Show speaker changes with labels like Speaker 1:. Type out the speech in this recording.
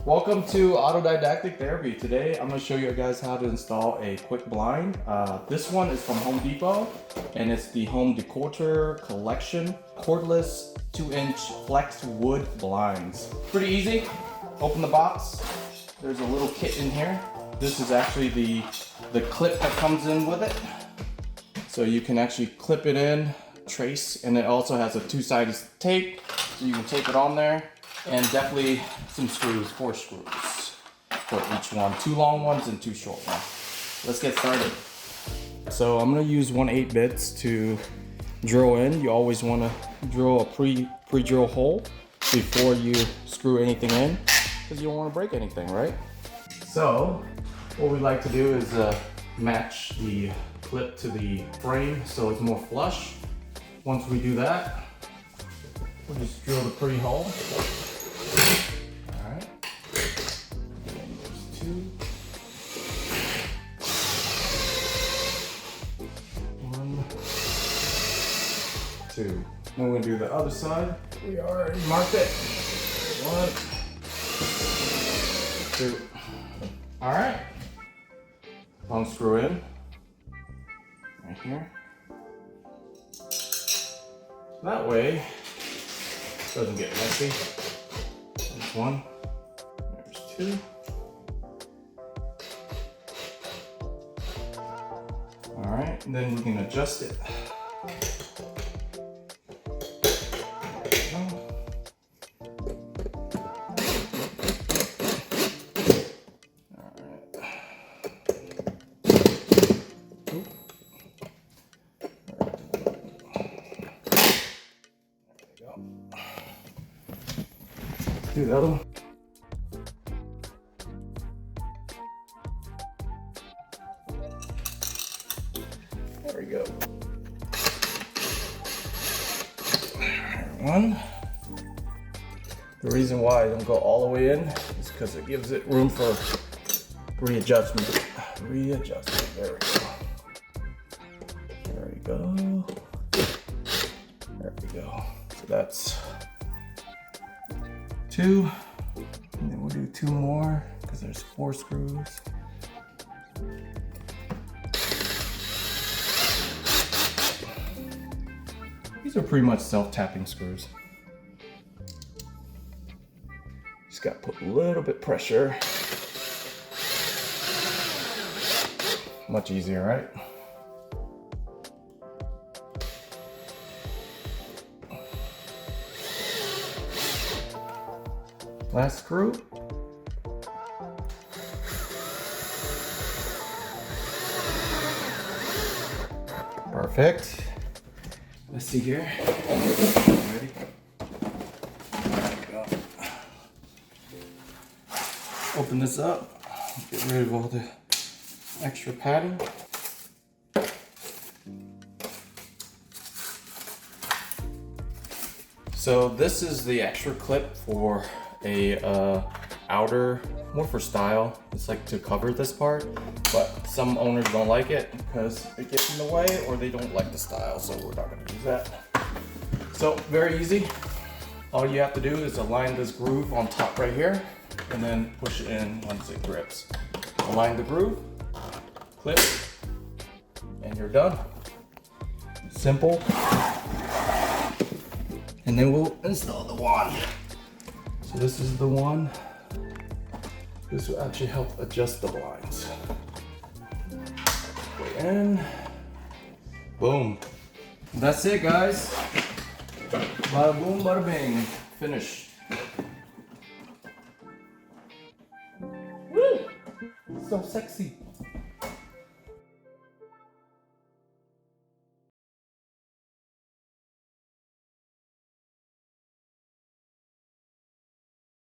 Speaker 1: Welcome to Autodidactic Therapy. Today I'm going to show you guys how to install a quick blind. This one is from Home Depot and it's the Home Decor Collection cordless 2-inch flex wood blinds. Pretty easy. Open the box. There's a little kit in here. This is actually the clip that comes in with it. So you can actually clip it in, trace, and it also has a two-sided tape so you can tape it on there. And definitely some screws, 4 screws for each one. 2 long ones and 2 short ones. Let's get started. So I'm gonna use 1/8 bits to drill in. You always wanna drill a pre-drill hole before you screw anything in because you don't wanna break anything, right? So what we like to do is match the clip to the frame so it's more flush. Once we do that, we'll just drill the pre-hole. Alright. And there's 2. 1, 2. Then we're gonna do the other side. We already marked it. 1, 2. Alright. Long screw in. Right here. That way it doesn't get messy. There's 1, there's 2. All right, and then we can adjust it. There we go. All right. Oop. Do the other one. There we go. One. The reason why I don't go all the way in is because it gives it room for readjustment. Readjustment. There we go. There we go. There we go. So that's 2, and then we'll do 2 more because there's 4 screws. These are pretty much self-tapping screws. Just got to put a little bit pressure. Much easier, right? Last screw. Perfect. Let's see here. Ready? There we go. Open this up. Get rid of all the extra padding. So this is the extra clip for a outer, more for style. It's like to cover this part, but some owners don't like it because it gets in the way or they don't like the style, so we're not going to use that. So very easy. All you have to do is align this groove on top right here and then push it in once it grips. Align the groove, clip, and you're done. Simple. And then we'll install the wand. So this is the one. This will actually help adjust the blinds. Put in. Boom. That's it, guys. Bada boom, bada bing. Finished. Woo! So sexy.